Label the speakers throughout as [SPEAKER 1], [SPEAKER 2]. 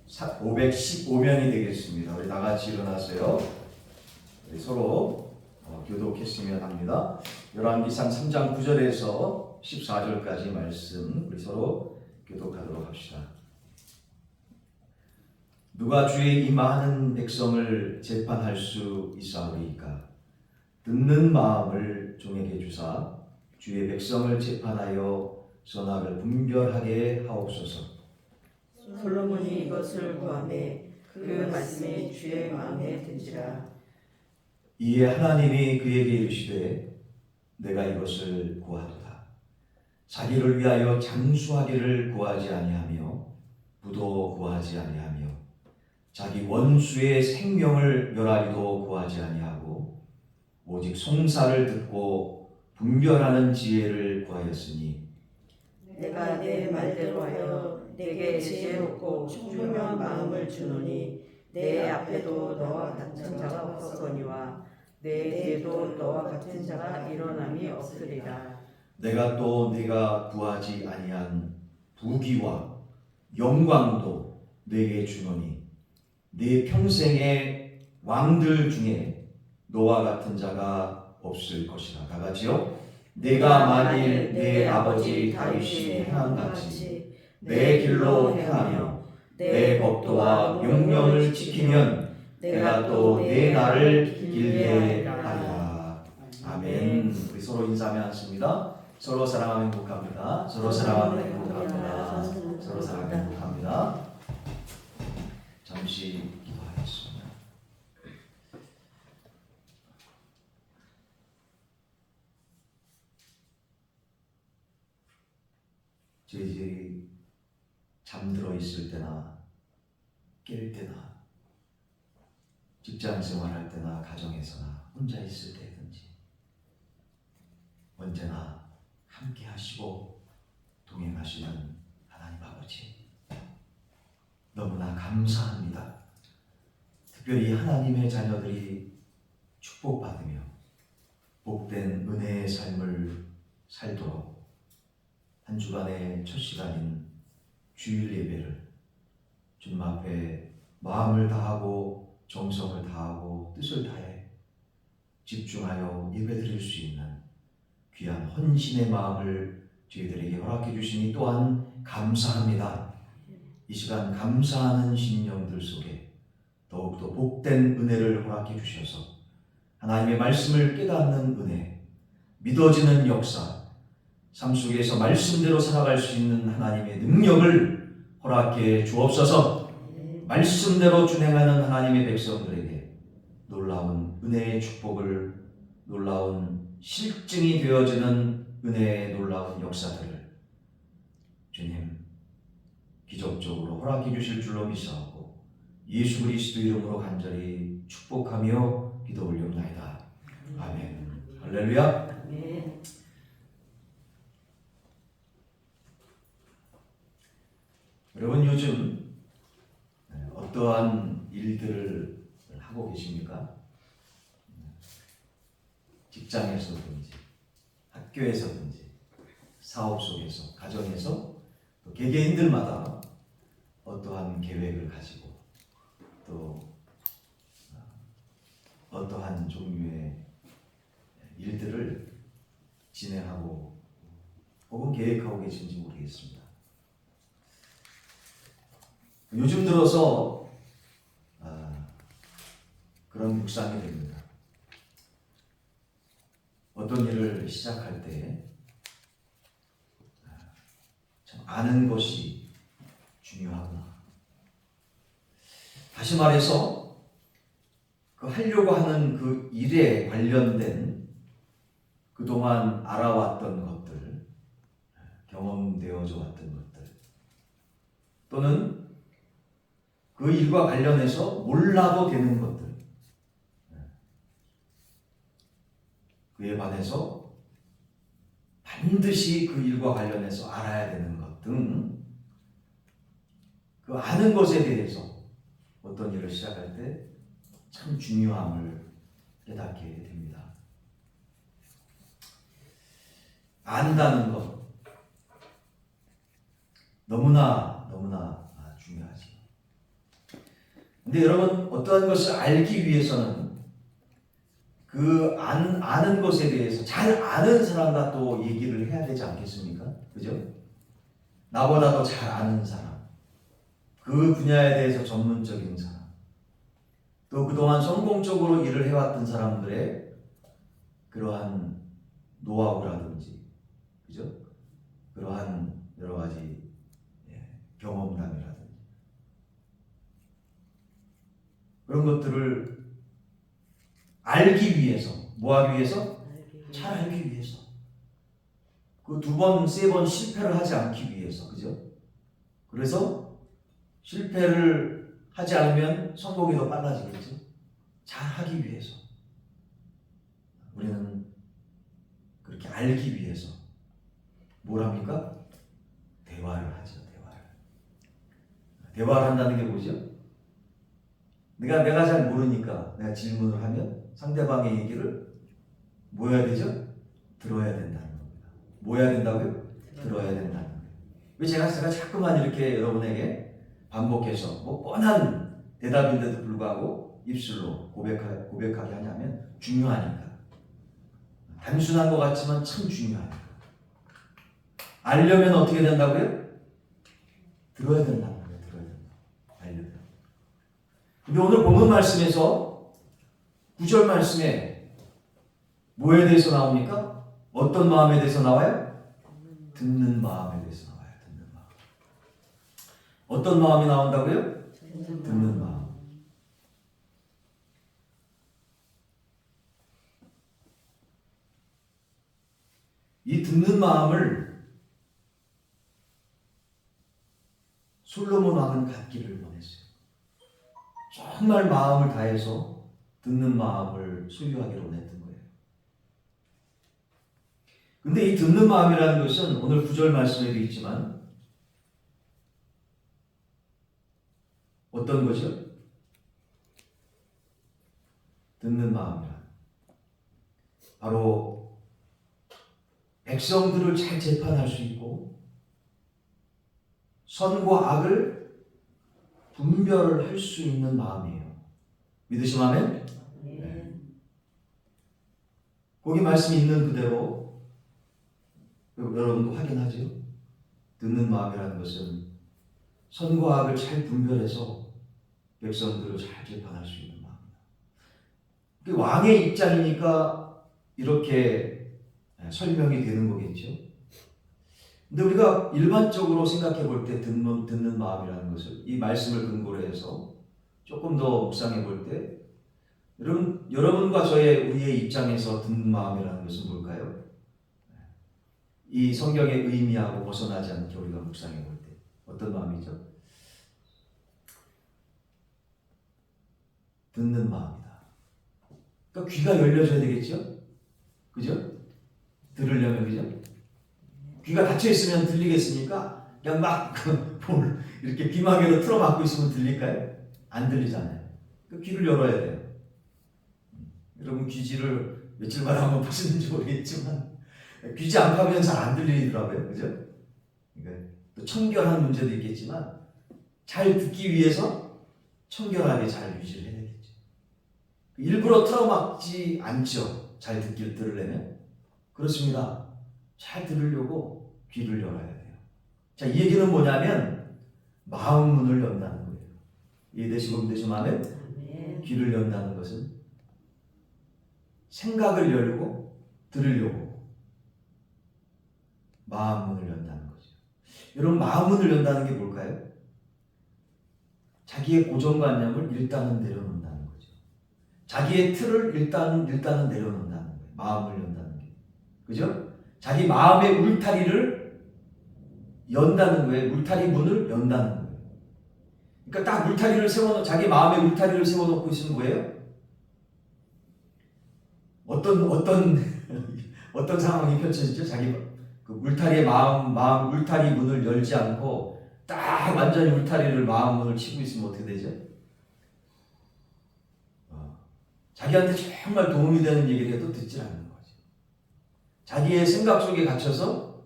[SPEAKER 1] 515면이 되겠습니다. 우리 다 같이 일어나서요. 우리 서로 교독했으면 합니다. 열왕기상 3장 9절에서 14절까지 말씀 우리 서로 교독하도록 합시다. 누가 주의 이 많은 백성을 재판할 수 있사오리이까? 듣는 마음을 종에게 주사 주의 백성을 재판하여 선악을 분별하게 하옵소서.
[SPEAKER 2] 솔로몬이 이것을 구하매 그 말씀이 주의 마음에 든지라.
[SPEAKER 1] 이에 하나님이 그에게 이르시되 내가 이것을 구하도다. 자기를 위하여 장수하기를 구하지 아니하며 부도 구하지 아니하며 자기 원수의 생명을 멸하리도 구하지 아니하고 오직 송사를 듣고 분별하는 지혜를 구하였으니
[SPEAKER 2] 내가 내 말대로 하여 내게 지혜롭고 총명한 마음을 주노니 내 앞에도 너와 같은 자가 없었거니와 내 뒤에도 너와 같은 자가 일어남이 없으리라.
[SPEAKER 1] 내가 또 네가 구하지 아니한 부귀와 영광도 네게 주노니 네 평생의 왕들 중에 너와 같은 자가 없을 것이라. 다 같이요. 내가 만일 내 아버지 다윗이 행한 같이 내 길로 행하며 내 법도와 명령을 지키면 내가 또 내 날을 길게 하리라. 아멘. 우리 서로 인사하면 하겠습니다. 서로 사랑하면 행복합니다. 서로 사랑하면 행복합니다. 서로 사랑하면 행복합니다. 잠시 기도하겠습니다. 저희들이 잠들어 있을 때나 깰 때나 직장 생활할 때나 가정에서나 혼자 있을 때든지 언제나 함께 하시고 동행하시는 하나님 아버지 너무나 감사합니다. 특별히 하나님의 자녀들이 축복받으며 복된 은혜의 삶을 살도록 한 주간의 첫 시간인 주일 예배를 주님 앞에 마음을 다하고 정성을 다하고 뜻을 다해 집중하여 예배드릴 수 있는 귀한 헌신의 마음을 저희들에게 허락해 주시니 또한 감사합니다. 이 시간 감사하는 심령들 속에 더욱더 복된 은혜를 허락해 주셔서 하나님의 말씀을 깨닫는 은혜, 믿어지는 역사, 삶 속에서 말씀대로 살아갈 수 있는 하나님의 능력을 허락해 주옵소서. 말씀대로 준행하는 하나님의 백성들에게 놀라운 은혜의 축복을, 놀라운 실증이 되어지는 은혜의 놀라운 역사들을 주님 기적적으로 허락해 주실 줄로 믿사오고 예수 그리스도 이름으로 간절히 축복하며 기도 올리옵나이다. 아멘. 할렐루야.
[SPEAKER 2] 아멘.
[SPEAKER 1] 여러분 요즘 어떠한 일들을 하고 계십니까? 직장에서든지 학교에서든지 사업 속에서 가정에서 또 개개인들마다 어떠한 계획을 가지고 또 어떠한 종류의 일들을 진행하고 혹은 계획하고 계신지 모르겠습니다. 요즘 들어서 그런 묵상이 됩니다. 어떤 일을 시작할 때 참 아는 것이 중요하구나. 다시 말해서 그 하려고 하는 그 일에 관련된 그동안 알아왔던 것들, 경험되어져 왔던 것들, 또는 그 일과 관련해서 몰라도 되는 것들, 그에 반해서 반드시 그 일과 관련해서 알아야 되는 것 등 그 아는 것에 대해서 어떤 일을 시작할 때 참 중요함을 깨닫게 됩니다. 안다는 것 너무나 중요하지. 근데 여러분 어떠한 것을 알기 위해서는 그 아는 것에 대해서 잘 아는 사람과 또 얘기를 해야 되지 않겠습니까? 그죠? 나보다 더 잘 아는 사람, 그 분야에 대해서 전문적인 사람, 또 그동안 성공적으로 일을 해왔던 사람들의 그러한 노하우라든지, 그죠? 그러한 여러 가지 경험담이라든지 그런 것들을 알기 위해서, 뭐 하기 위해서? 잘 알기 위해서. 그 2번, 3번 실패를 하지 않기 위해서, 그죠? 그래서 실패를 하지 않으면 성공이 더 빨라지겠죠? 잘 하기 위해서. 우리는 그렇게 알기 위해서 뭘 합니까? 대화를 하죠, 대화를. 대화를 한다는 게 뭐죠? 내가 잘 모르니까 내가 질문을 하면 상대방의 얘기를 뭐 해야 되죠? 들어야 된다는 겁니다. 뭐 해야 된다고요? 들어야 된다는 거예요. 왜 제가 자꾸만 이렇게 여러분에게 반복해서 뭐 뻔한 대답인데도 불구하고 입술로 고백하게 하냐면 중요하니까. 단순한 것 같지만 참 중요하니까. 알려면 어떻게 된다고요? 들어야 된다는 거예요. 들어야 된다. 알려면. 근데 오늘 본문 말씀에서 9절 말씀에 뭐에 대해서 나옵니까? 어떤 마음에 대해서 나와요? 듣는 마음에 대해서 나와요. 듣는 마음. 어떤 마음이 나온다고요? 듣는 마음. 이 듣는 마음을 솔로몬 왕은 갖기를 원했어요. 정말 마음을 다해서 듣는 마음을 소유하기를 원했던 거예요. 근데 이 듣는 마음이라는 것은 오늘 9절 말씀에도 있지만 어떤 거죠? 듣는 마음이란 바로 백성들을 잘 재판할 수 있고 선과 악을 분별할 수 있는 마음이에요. 믿으시면 아멘? 네. 거기 말씀이 있는 그대로 여러분도 확인하죠? 듣는 마음이라는 것은 선과 악을 잘 분별해서 백성들을 잘 재판할 수 있는 마음이다. 왕의 입장이니까 이렇게 설명이 되는 거겠죠. 근데 우리가 일반적으로 생각해 볼 때 듣는 마음이라는 것을 이 말씀을 근거로 해서 조금 더 묵상해 볼 때 여러분과 우리의 입장에서 듣는 마음이라는 것은 뭘까요? 이 성경의 의미하고 벗어나지 않게 우리가 묵상해 볼 때 어떤 마음이죠? 듣는 마음이다. 그러니까 귀가 열려져야 되겠죠? 그죠? 들으려면, 그죠? 귀가 닫혀 있으면 들리겠습니까? 그냥 막 이렇게 귀마개로 틀어막고 있으면 들릴까요? 안 들리잖아요. 그 귀를 열어야 돼요. 여러분 귀지를 며칠마다 한번 보시는지 모르겠지만 귀지 안 파면 잘 안 들리더라고요. 그죠? 그러니까 또 청결한 문제도 있겠지만 잘 듣기 위해서 청결하게 잘 유지를 해야 되겠죠. 일부러 틀어막지 않죠. 잘 들으려면. 그렇습니다. 잘 들으려고 귀를 열어야 돼요. 자, 이 얘기는 뭐냐면 마음 문을 연다는 거예요. 이해되시고 믿으시면 아멘? 귀를 연다는 것은 생각을 열고 들으려고 마음 문을 연다는 거죠. 여러분 마음 문을 연다는 게 뭘까요? 자기의 고정관념을 일단은 내려놓는다는 거죠. 자기의 틀을 일단은 내려놓는다는 거예요. 마음을 연다는 게. 그죠? 자기 마음의 울타리를 연다는 거예요. 울타리 문을 연다는 거예요. 그러니까 딱 울타리를 자기 마음의 울타리를 세워놓고 있으면 뭐예요? 어떤 상황이 펼쳐지죠? 자기 그 울타리의 마음 울타리 문을 열지 않고 딱 완전히 울타리를 마음 문을 치고 있으면 어떻게 되죠? 자기한테 정말 도움이 되는 얘기를 해도 듣지 않는 거죠. 자기의 생각 속에 갇혀서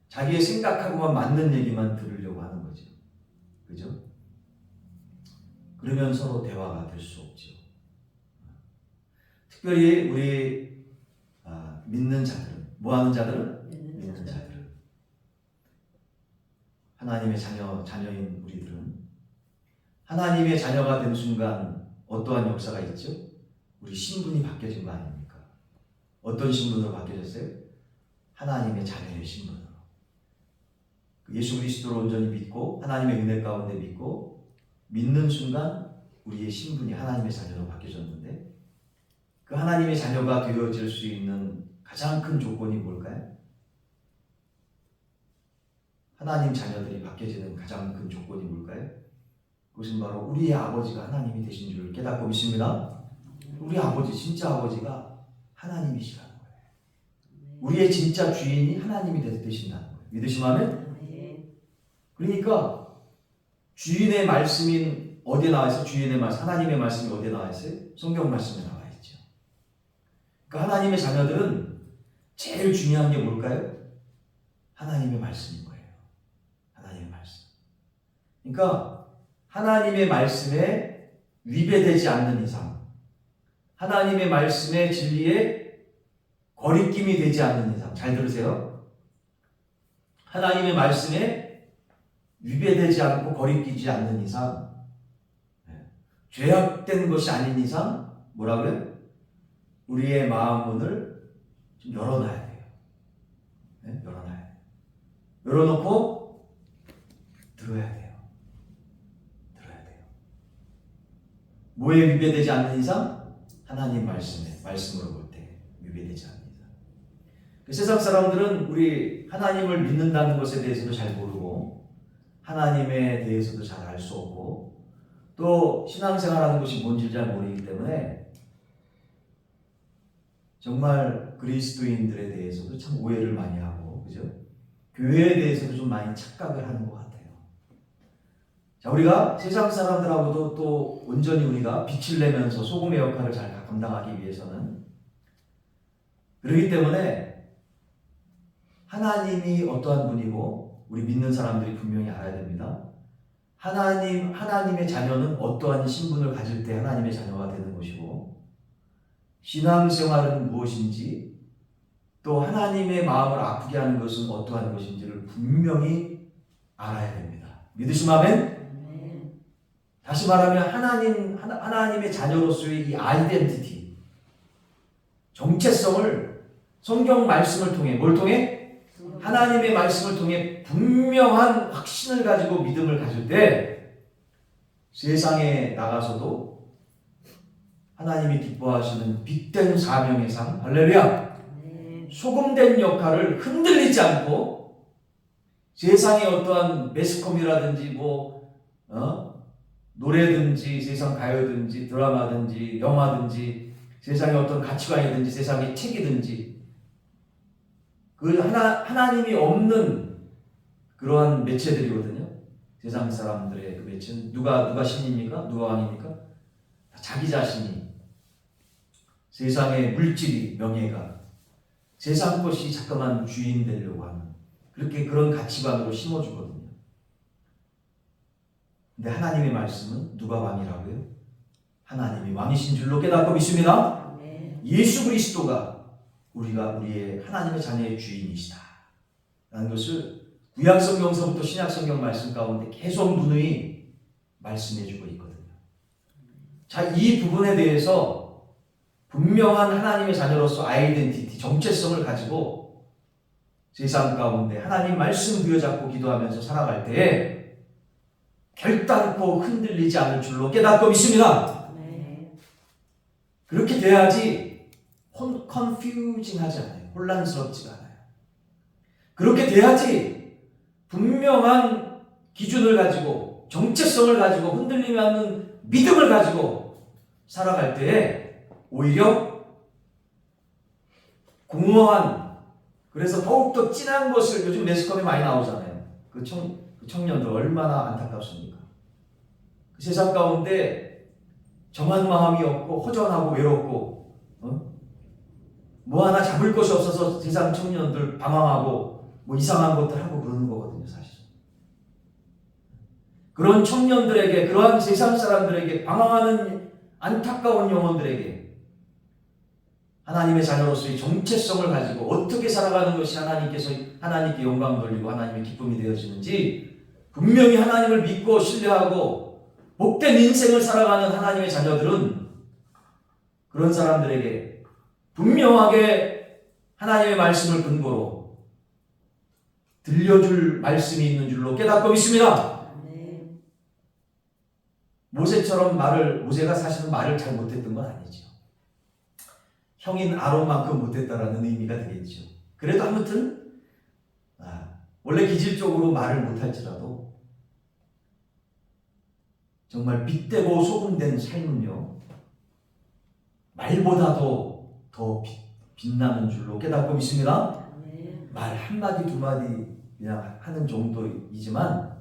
[SPEAKER 1] 자기의 생각하고만 맞는 얘기만 들으려고 하는 거죠. 그죠? 그러면 서로 대화가 될 수 없죠. 특별히 우리 믿는 자들은, 뭐하는 자들은? 믿는 자들은, 하나님의 자녀인 우리들은 하나님의 자녀가 된 순간 어떠한 역사가 있죠? 우리 신분이 바뀌어진 거 아닙니까? 어떤 신분으로 바뀌어졌어요? 하나님의 자녀의 신분으로. 예수 그리스도를 온전히 믿고 하나님의 은혜 가운데 믿고 믿는 순간 우리의 신분이 하나님의 자녀로 바뀌어졌는데, 그 하나님의 자녀가 되어질 수 있는 가장 큰 조건이 뭘까요? 하나님 자녀들이 바뀌어지는 가장 큰 조건이 뭘까요? 그것은 바로 우리의 아버지가 하나님이 되신 줄 깨닫고 믿습니다. 우리 아버지, 진짜 아버지가 하나님이시라는 거예요. 우리의 진짜 주인이 하나님이 되신다는 거예요. 믿으시면? 그러니까 주인의 말씀인 어디에 나와 있어요? 주인의 말씀, 하나님의 말씀이 어디에 나와 있어요? 성경 말씀에 나와 있죠. 그러니까 하나님의 자녀들은 제일 중요한 게 뭘까요? 하나님의 말씀인 거예요. 하나님의 말씀. 그러니까 하나님의 말씀에 위배되지 않는 이상, 하나님의 말씀의 진리에 거리낌이 되지 않는 이상, 잘 들으세요. 하나님의 말씀에 위배되지 않고 거리끼지 않는 이상, 죄악된 것이 아닌 이상 뭐라고요? 우리의 마음 문을 좀 열어놔야 돼요. 열어놔야 돼요. 열어놓고 들어야 돼요. 들어야 돼요. 뭐에 위배되지 않는 이상? 하나님 말씀으로 볼 때 위배되지 않는 이상. 세상 사람들은 우리 하나님을 믿는다는 것에 대해서도 잘 모르고 하나님에 대해서도 잘 알 수 없고 또 신앙생활하는 것이 뭔지 잘 모르기 때문에 정말 그리스도인들에 대해서도 참 오해를 많이 하고, 그죠? 교회에 대해서도 좀 많이 착각을 하는 것 같아요. 자, 우리가 세상 사람들하고도 또 온전히 우리가 빛을 내면서 소금의 역할을 잘 감당하기 위해서는, 그렇기 때문에 하나님이 어떠한 분이고 우리 믿는 사람들이 분명히 알아야 됩니다. 하나님의 자녀는 어떠한 신분을 가질 때 하나님의 자녀가 되는 것이고, 신앙생활은 무엇인지, 또 하나님의 마음을 아프게 하는 것은 어떠한 것인지를 분명히 알아야 됩니다. 믿으시면 아멘? 다시 말하면 하나님의 자녀로서의 이 아이덴티티, 정체성을 성경 말씀을 통해, 뭘 통해? 하나님의 말씀을 통해 분명한 확신을 가지고 믿음을 가질 때 세상에 나가서도 하나님이 기뻐하시는 빛된 사명의 삶, 할렐루야! 소금된 역할을 흔들리지 않고 세상의 어떠한 매스컴이라든지 노래든지 세상 가요든지 드라마든지 영화든지 세상의 어떤 가치관이든지 세상의 책이든지 그 하나님이 없는 그러한 매체들이거든요. 세상 사람들의 그 매체는 누가 신입니까? 누가 왕입니까? 자기 자신이, 세상의 물질이, 명예가, 세상 것이 자꾸만 주인 되려고 하는 그런 가치관으로 심어주거든요. 근데 하나님의 말씀은 누가 왕이라고요? 하나님이 왕이신 줄로 깨닫고 믿습니다. 예수 그리스도가 우리의 하나님의 자녀의 주인이시다 라는 것을 구약성경서부터 신약성경 말씀 가운데 계속 누누이 말씀해주고 있거든요. 자, 이 부분에 대해서 분명한 하나님의 자녀로서 아이덴티티, 정체성을 가지고 세상 가운데 하나님 말씀 부여잡고 기도하면서 살아갈 때에 결단코 흔들리지 않을 줄로 깨닫고 믿습니다. 그렇게 돼야지 컨퓨징하지 않아요. 혼란스럽지가 않아요. 그렇게 돼야지 분명한 기준을 가지고 정체성을 가지고 흔들리지 않는 믿음을 가지고 살아갈 때에 오히려 공허한, 그래서 더욱더 진한 것을, 요즘 매스컴에 많이 나오잖아요. 그 청년들 얼마나 안타깝습니까? 그 세상 가운데 정한 마음이 없고 허전하고 외롭고 뭐 하나 잡을 것이 없어서 세상 청년들 방황하고 뭐 이상한 것들 하고 그러는 거거든요, 사실. 그런 청년들에게, 그러한 세상 사람들에게, 방황하는 안타까운 영혼들에게 하나님의 자녀로서의 정체성을 가지고 어떻게 살아가는 것이 하나님께 영광 돌리고 하나님의 기쁨이 되어지는지, 분명히 하나님을 믿고 신뢰하고 복된 인생을 살아가는 하나님의 자녀들은 그런 사람들에게 분명하게 하나님의 말씀을 근거로 들려줄 말씀이 있는 줄로 깨닫고 있습니다. 모세가 사실은 말을 잘 못했던 건 아니죠. 형인 아론만큼 못했다라는 의미가 되겠죠. 그래도 아무튼 원래 기질적으로 말을 못할지라도 정말 빛되고 소금된 삶은요, 말보다도 더 빛나는 줄로 깨닫고 있습니다. 말 한마디 두마디 그냥 하는 정도이지만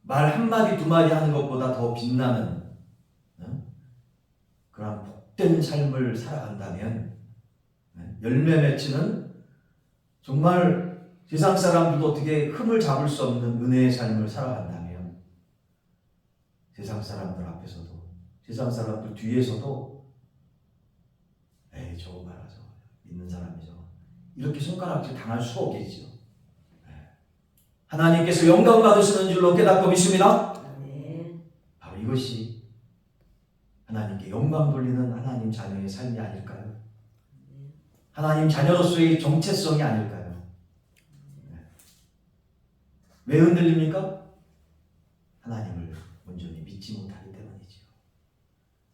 [SPEAKER 1] 말 한마디 두마디 하는 것보다 더 빛나는 그런 복된 삶을 살아간다면, 열매 맺히는 정말 세상 사람들도 어떻게 흠을 잡을 수 없는 은혜의 삶을 살아간다면, 세상 사람들 앞에서도, 세상 사람들 뒤에서도 저거 말하죠, 믿는 사람이죠, 이렇게 손가락질 당할 수가 없겠죠. 하나님께서 영광 받으시는 줄로 깨닫고 믿습니다. 바로 이것이 하나님께 영광 돌리는 하나님 자녀의 삶이 아닐까요? 하나님 자녀로서의 정체성이 아닐까요? 왜 흔들립니까? 하나님을 온전히 믿지 못하기 때문이지요.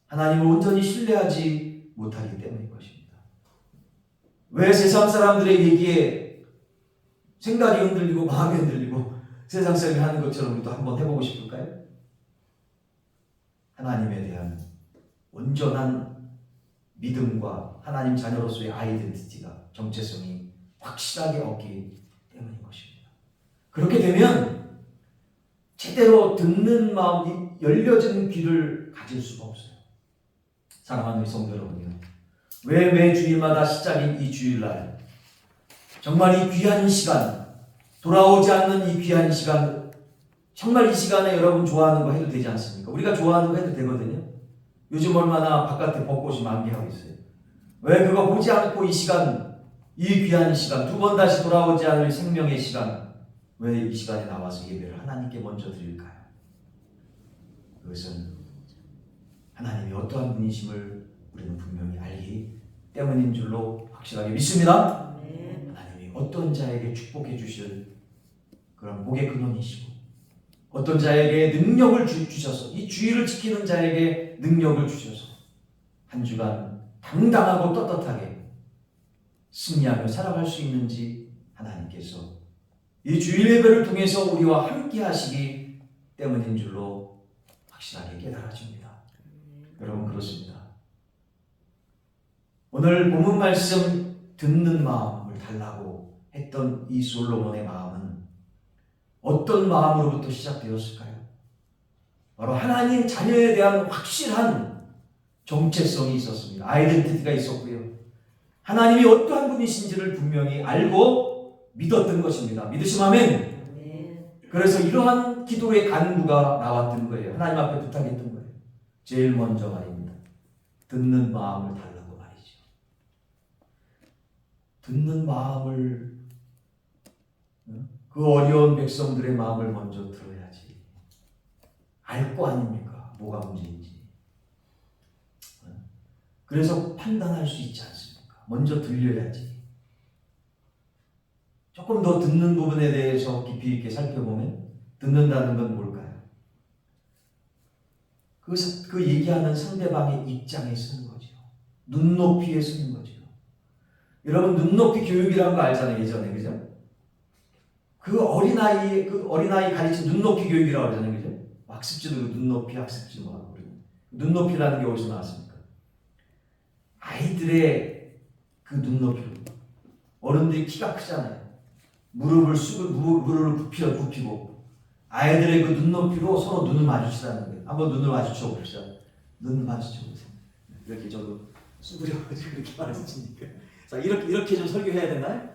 [SPEAKER 1] 하나님을 온전히 신뢰하지 못하기 때문인 것입니다. 왜 세상 사람들의 얘기에 생각이 흔들리고 마음이 흔들리고 세상 사람이 하는 것처럼 우리도 한번 해보고 싶을까요? 하나님에 대한 온전한 믿음과 하나님 자녀로서의 아이덴티티가, 정체성이 확실하게 없기 때문인 것입니다. 그렇게 되면 제대로 듣는 마음이, 열려진 귀를 가질 수가 없어요. 사랑하는 우리 성도 여러분요, 왜 매 주일마다 시작인 이 주일날 정말 이 귀한 시간, 돌아오지 않는 이 귀한 시간, 정말 이 시간에 여러분 좋아하는 거 해도 되지 않습니까? 우리가 좋아하는 거 해도 되거든요. 요즘 얼마나 바깥에 벚꽃이 만개하고 있어요. 왜 그거 보지 않고 이 시간, 이 귀한 시간, 두 번 다시 돌아오지 않을 생명의 시간, 왜 이 시간에 나와서 예배를 하나님께 먼저 드릴까요? 그것은 하나님이 어떠한 분이심을 우리는 분명히 알기 때문인 줄로 확실하게 믿습니다. 하나님이 어떤 자에게 축복해 주실 그런 복의 근원이시고, 어떤 자에게 능력을 주셔서, 이 주의를 지키는 자에게 능력을 주셔서 한 주간 당당하고 떳떳하게 승리하며 살아갈 수 있는지 하나님께서 이 주일 예배를 통해서 우리와 함께 하시기 때문인 줄로 확실하게 깨달아집니다. 여러분, 그렇습니다. 오늘 본문 말씀 듣는 마음을 달라고 했던 이 솔로몬의 마음은 어떤 마음으로부터 시작되었을까요? 바로 하나님 자녀에 대한 확실한 정체성이 있었습니다. 아이덴티티가 있었고요. 하나님이 어떠한 분이신지를 분명히 알고 믿었던 것입니다. 믿으시면 아멘. 그래서 이러한 기도의 간구가 나왔던 거예요. 하나님 앞에 부탁했던 거예요. 제일 먼저 말입니다. 듣는 마음을 달라고 말이죠. 듣는 마음을, 그 어려운 백성들의 마음을 먼저 들어야지. 알 거 아닙니까? 뭐가 문제인지. 그래서 판단할 수 있지 않습니까? 먼저 들려야지. 조금 더 듣는 부분에 대해서 깊이 있게 살펴보면, 듣는다는 건 뭘까요? 그 얘기하는 상대방의 입장에 쓰는 거죠. 눈높이에 쓰는 거죠. 여러분, 눈높이 교육이라는 거 알잖아요, 예전에, 그죠? 그 어린아이 가르친 눈높이 교육이라고 하잖아요, 그죠? 학습지도 눈높이 학습지 뭐 하고. 눈높이라는 게 어디서 나왔습니까? 아이들의 그 눈높이로. 어른들이 키가 크잖아요. 무릎을 굽히고 아이들의 그 눈높이로 서로 눈을 마주치라는 거예요. 한번 눈을 마주쳐 봅시다. 눈을 마주쳐 보세요. 이렇게 저도 수그려가지고 이렇게 마주치니까. 자, 이렇게 좀 설교해야 되나요?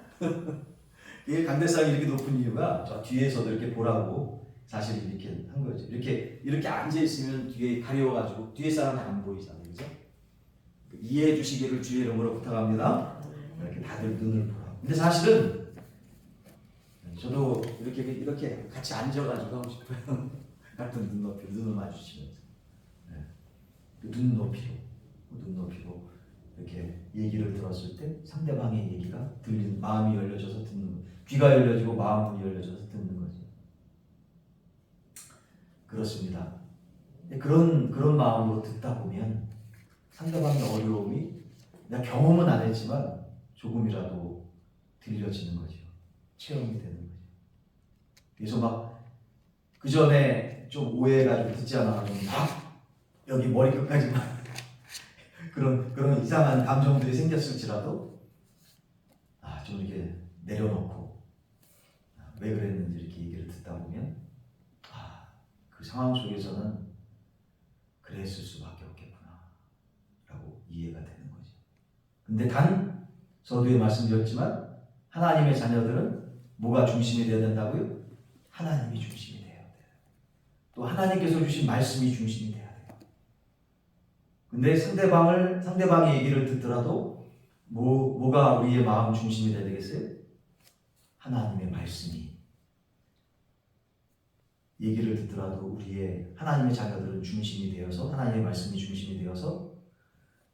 [SPEAKER 1] 이게 강대상이 이렇게 높은 이유가 저 뒤에서도 이렇게 보라고 사실 이렇게 한 거죠. 이렇게 앉아 있으면 뒤에 가려워가지고 뒤에 사람이 안 보이잖아요, 그죠? 이해해 주시기를 주의 이름으로 부탁합니다. 이렇게 다들 눈을 보라. 근데 사실은 저도 이렇게 같이 앉아가지고 하고 싶어요. 같은 눈높이로 눈을 마주치면서 눈높이로 이렇게 얘기를 들었을 때 상대방의 얘기가 들리는 마음이 열려져서 듣는 거. 귀가 열려지고 마음이 열려져서 듣는 거죠. 그렇습니다. 그런 마음으로 듣다 보면 상대방의 어려움이 내가 경험은 안 했지만 조금이라도 들려지는 거죠. 체험이 되는 거죠. 그래서 막 그 전에 좀 오해해가지고 듣지 않아가지고 막 여기 머리끝까지만 그런 이상한 감정들이 생겼을지라도 좀 이렇게 내려놓고 왜 그랬는지 이렇게 얘기를 듣다 보면 그 상황 속에서는 그랬을 수밖에 없겠구나 라고 이해가 되는 거죠. 근데 단 서두에 말씀드렸지만 하나님의 자녀들은 뭐가 중심이 되어야 된다고요? 하나님이 중심이 돼야 돼요. 또 하나님께서 주신 말씀이 중심이 돼야 돼요. 근데 상대방의 얘기를 듣더라도 뭐가 우리의 마음 중심이 돼야 되겠어요? 하나님의 말씀이. 얘기를 듣더라도 우리의 하나님의 자녀들은 중심이 되어서 하나님의 말씀이 중심이 되어서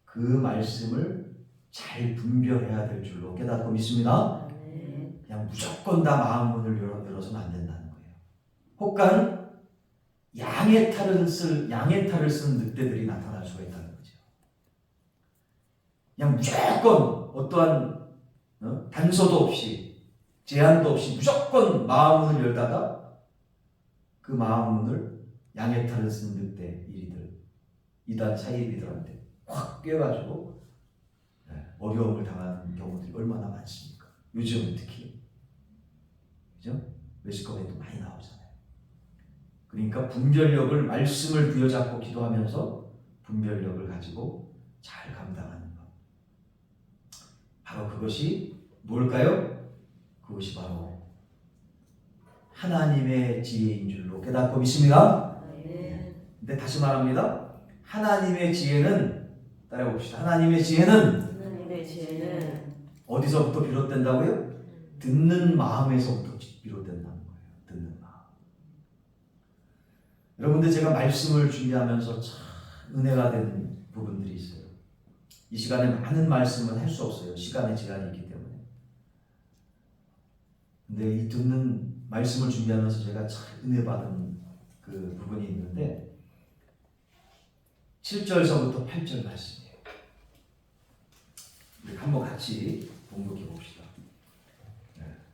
[SPEAKER 1] 그 말씀을 잘 분별해야 될 줄로 깨닫고 믿습니다. 그냥 무조건 다 마음 문을 열어서는 안 된다는 거예요. 혹간 양의 탈을 쓴 늑대들이 나타날 수가 있다는 거죠. 그냥 무조건 어떠한 단서도 없이 제한도 없이 무조건 마음 문을 열다가 그 마음 문을 양의 탈을 쓴 늑대 이단 사이비들한테 확 꿰가지고 어려움을 당하는 경우들이 얼마나 많습니까? 요즘은 특히 그죠? 매스컴에도 많이 나오잖아요. 그러니까 분별력을 말씀을 부여잡고 기도하면서 분별력을 가지고 잘 감당하는 것. 바로 그것이 뭘까요? 그것이 바로 하나님의 지혜인 줄로 깨닫고 믿습니다. 근데 다시 말합니다. 하나님의 지혜는 따라해봅시다. 하나님의 지혜는 어디서부터 비롯된다고요? 듣는 마음에서부터 비롯된다는 거예요. 듣는 마음. 여러분들 제가 말씀을 준비하면서 참 은혜가 된 부분들이 있어요. 이 시간에 많은 말씀은 할 수 없어요. 시간의 제한이 있기 때문에. 근데 이 듣는 말씀을 준비하면서 제가 참 은혜 받은 그 부분이 있는데 7절서부터 8절 말씀이에요. 한번 같이 봉독해 봅시다.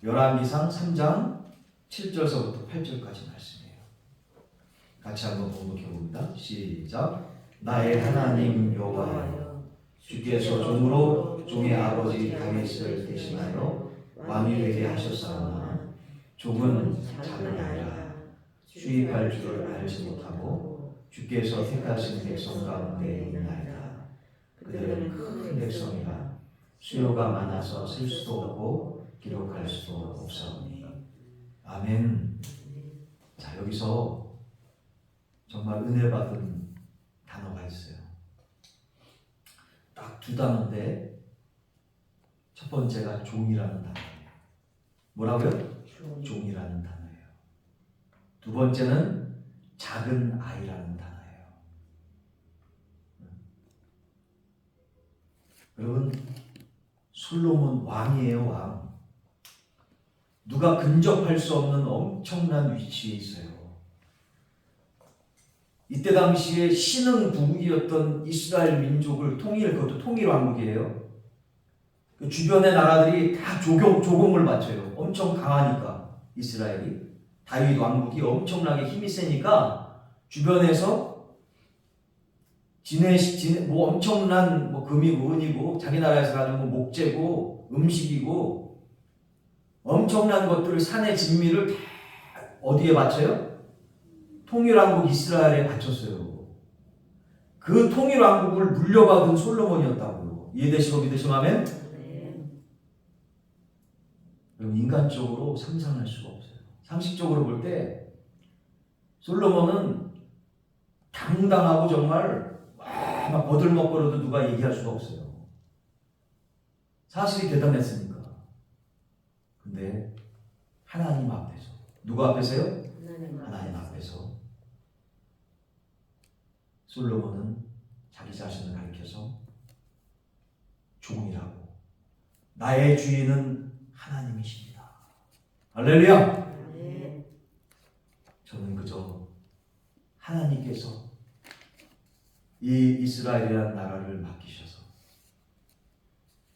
[SPEAKER 1] 열왕기상 3장 7절서부터 8절까지 말씀이에요. 같이 한번 봉독해 봅니다. 시작. 나의 하나님 여호와여, 주께서 종으로 종의 아버지 다윗을 대신하여 왕이 되게 하셨사오나 종은 작으니라 수입할 줄을 알지 못하고 주께서 택하신 백성 가운데 있나이다. 그들은 큰 백성이라 수요가 많아서 쓸 수도 없고 기록할 수도 없사오니. 아멘. 자, 여기서 정말 은혜 받은 단어가 있어요. 딱 두 단어인데 첫 번째가 종이라는 단어예요. 뭐라고요? 종이라는 단어예요. 두 번째는 작은 아이라는 단어예요. 여러분, 솔로몬 왕이에요, 왕. 누가 근접할 수 없는 엄청난 위치에 있어요. 이때 당시에 신흥 부국이었던 이스라엘 민족을 그것도 통일 왕국이에요. 그 주변의 나라들이 다 조공을 바쳐요. 엄청 강하니까 이스라엘이. 다윗 왕국이 엄청나게 힘이 세니까 주변에서 엄청난 금이고 은이고 자기 나라에서 가진 목재고 음식이고 엄청난 것들을 산의 진미를 다 어디에 바쳐요? 통일왕국 이스라엘에 바쳤어요. 그 통일왕국을 물려받은 솔로몬이었다고요. 이해되시고 믿으시면 아멘? 여러분, 인간적으로 상상할 수가 없어요. 상식적으로 볼 때 솔로몬은 당당하고 정말 막 거들먹거려도 누가 얘기할 수가 없어요. 사실이 대단했으니까. 근데 하나님 앞에서, 누구 앞에서요? 하나님 앞에서 솔로몬은 자기 자신을 가리켜서 종이라고, 나의 주인은 하나님이십니다. 할렐루야. 저는 그저 하나님께서 이 이스라엘이라는 나라를 맡기셔서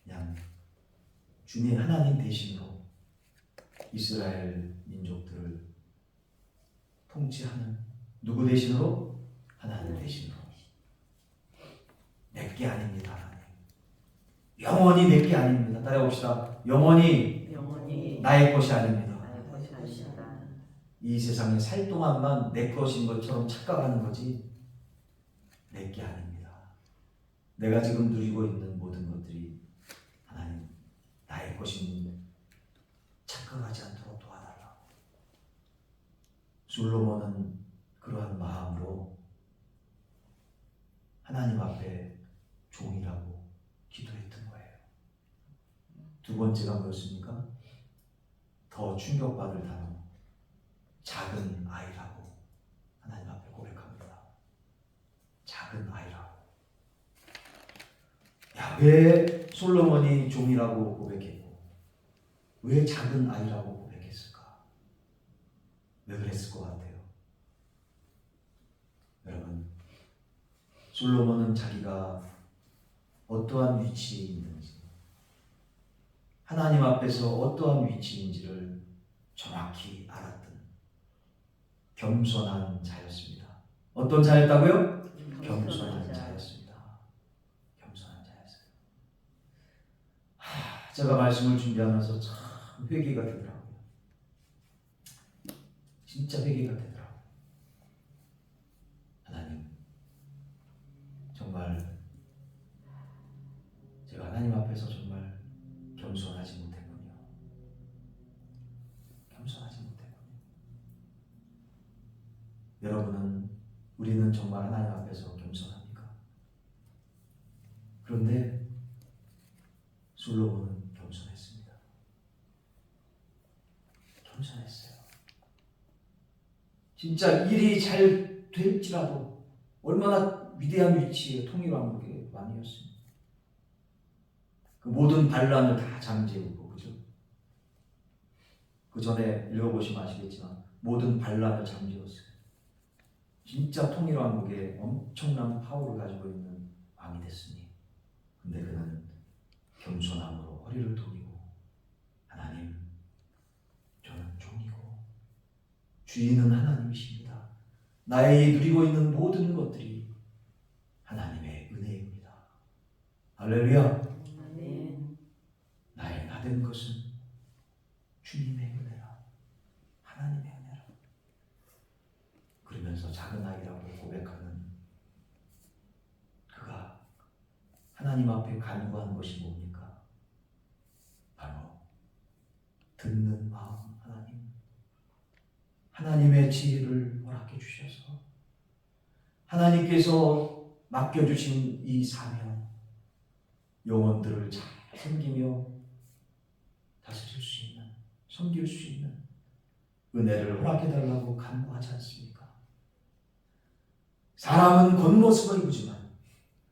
[SPEAKER 1] 그냥 주님 하나님 대신으로 이스라엘 민족들을 통치하는, 누구 대신으로? 하나님 대신으로. 내게 아닙니다. 하나님. 영원히 내게 아닙니다. 따라해봅시다. 영원히 나의 것이 아닙니다. 이 세상에 살 동안만 내 것인 것처럼 착각하는 거지 내게 아닙니다. 내가 지금 누리고 있는 모든 것들이 하나님 나의 것인 착각하지 않도록 도와달라고. 솔로몬은 그러한 마음으로 하나님 앞에 종이라고 기도했던 거예요. 두 번째가 뭐였습니까? 더 충격받을 단어, 작은 아이라고 하나님 앞에 고백합니다. 작은 아이라고. 야, 왜 솔로몬이 종이라고 고백했고 왜 작은 아이라고 고백했을까? 왜 그랬을 것 같아요? 여러분, 솔로몬은 자기가 어떠한 위치에 있는지, 하나님 앞에서 어떠한 위치인지를 정확히 알았던 겸손한 자였습니다. 어떤 자였다고요? 겸손한 자였습니다. 겸손한 자였어요. 제가 말씀을 준비하면서 참 회개가 되더라고요. 진짜 회개가 되더라고요. 하나님, 정말 제가 하나님 앞에서 정말 겸손하지 못했군요. 겸손하지 못했군요. 여러분은, 우리는 정말 하나님 앞에서 겸손합니까? 그런데 솔로몬은 겸손했습니다. 겸손했어요. 진짜 일이 잘 될지라도 얼마나 위대한 위치에 통일왕국의 왕이었습니다. 그 모든 반란을 다 잠재우고, 그죠? 그 전에 읽어보시면 아시겠지만 모든 반란을 잠재웠어요. 진짜 통일왕국의 엄청난 파워를 가지고 있는 왕이 됐으니, 근데 그는 겸손함으로 허리를 숙이고, 하나님, 저는 종이고 주인은 하나님이십니다. 나의 누리고 있는 모든 것들이 하나님의 은혜입니다. 할렐루야. 나의 나된 것은 주님의 은혜라, 하나님의 은혜라. 그러면서 작은 아이라고 고백하는 그가 하나님 앞에 간구하는 것이 뭡니까? 바로 듣는 마음. 하나님의 지혜를 허락해 주셔서 하나님께서 맡겨주신 이 사명, 영혼들을 잘 섬기며 다스릴 수 있는, 섬길 수 있는 은혜를 허락해 달라고 간구하지 않습니까? 사람은 겉모습을 보지만,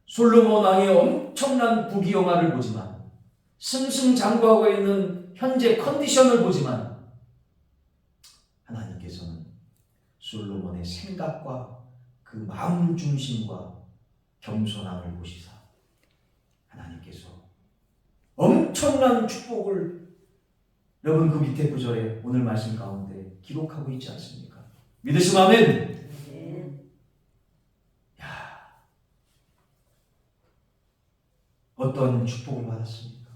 [SPEAKER 1] 솔로몬 왕의 엄청난 부귀영화를 보지만, 승승장구하고 있는 현재 컨디션을 보지만, 하나님께서는 솔로몬의 생각과 그 마음 중심과 겸손함을 보시사 하나님께서 엄청난 축복을, 여러분 그 밑에 구절에 오늘 말씀 가운데 기록하고 있지 않습니까? 믿으시면 아멘. 야, 어떤 축복을 받았습니까?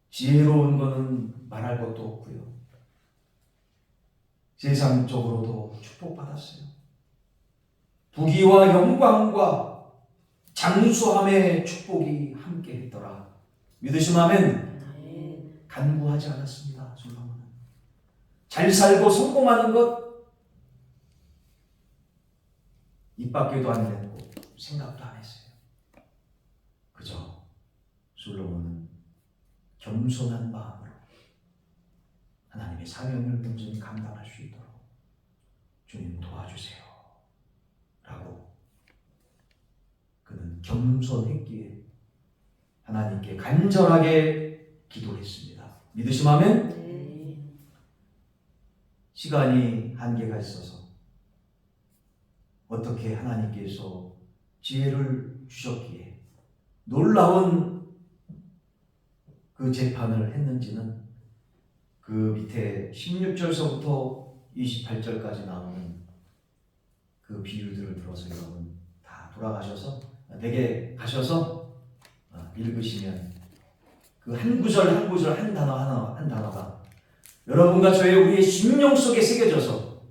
[SPEAKER 1] 지혜로운 것은 말할 것도 없고요, 세상적으로도 축복받았어요. 부귀와 영광과 장수함의 축복이 함께 했더라. 믿으시면 아멘. 간구하지 않았습니다. 솔로몬은 잘 살고 성공하는 것, 입 밖에도 안 냈고 생각도 안 했어요. 그저 솔로몬은 겸손한 마음으로 하나님의 사명을 온전히 감당할 수 있도록 주님 도와주세요 라고 그는 겸손했기에 하나님께 간절하게 기도했습니다. 믿으시면 시간이 한계가 있어서 어떻게 하나님께서 지혜를 주셨기에 놀라운 그 재판을 했는지는 그 밑에 16절서부터 28절까지 나오는 그 비유들을 들어서 여러분 다 돌아가셔서 내게 가셔서 읽으시면 그 한 구절 한 구절 한 단어 한 단어가 여러분과 저의 우리의 심령 속에 새겨져서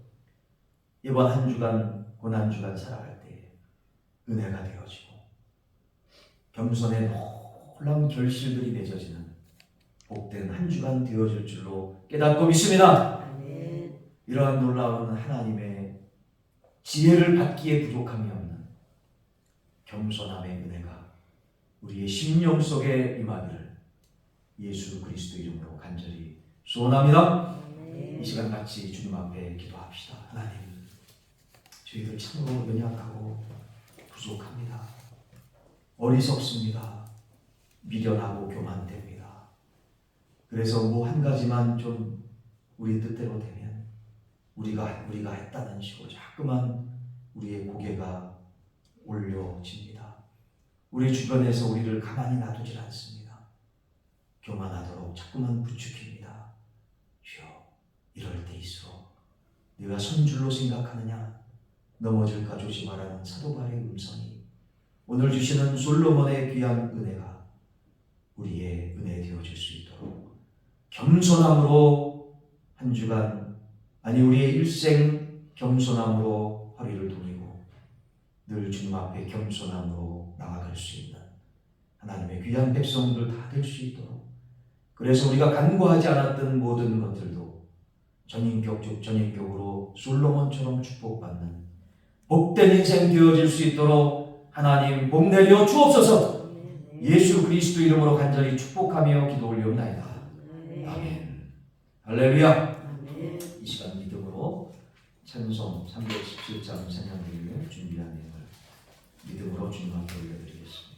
[SPEAKER 1] 이번 한 주간 고난주간 살아갈 때 은혜가 되어지고 겸손의 놀라운 결실들이 맺어지는 복된 한 주간 되어질 줄로 깨닫고 믿습니다.
[SPEAKER 2] 아멘.
[SPEAKER 1] 이러한 놀라운 하나님의 지혜를 받기에 부족함이 없는 겸손함의 은혜가 우리의 심령 속에 임하기를 예수 그리스도 이름으로 간절히 소원합니다. 이 시간 같이 주님 앞에 기도합시다. 하나님, 저희들 참으로 연약하고 부족합니다. 어리석습니다. 미련하고 교만됩니다. 그래서 뭐 한 가지만 좀 우리 뜻대로 되면 우리가 했다는 식으로 자꾸만 우리의 고개가 올려집니다. 우리 주변에서 우리를 가만히 놔두질 않습니다. 교만하도록 자꾸만 부추깁니다. 주여, 이럴 때일수록 네가 선줄로 생각하느냐 넘어질까 조심하라는 사도 바울의 음성이 오늘 주시는 솔로몬의 귀한 은혜가 우리의 은혜 되어질 수 있도록 겸손함으로 한 주간 아니 우리의 일생 겸손함으로 허리를 돌리고 늘 주님 앞에 겸손함으로 나아갈 수 있는 하나님의 귀한 백성들 다 될 수 있도록 그래서 우리가 간구하지 않았던 모든 것들도 전인격으로 솔로몬처럼 축복받는 복된 인생 되어질 수 있도록 하나님 복 내려 주옵소서. 예수 그리스도 이름으로 간절히 축복하며 기도 올리옵나이다. 아멘. 할렐루야. 이 시간 믿음으로 찬송 317장 찬양드리며 준비한 내용을 믿음으로 주님 앞에 올려드리겠습니다.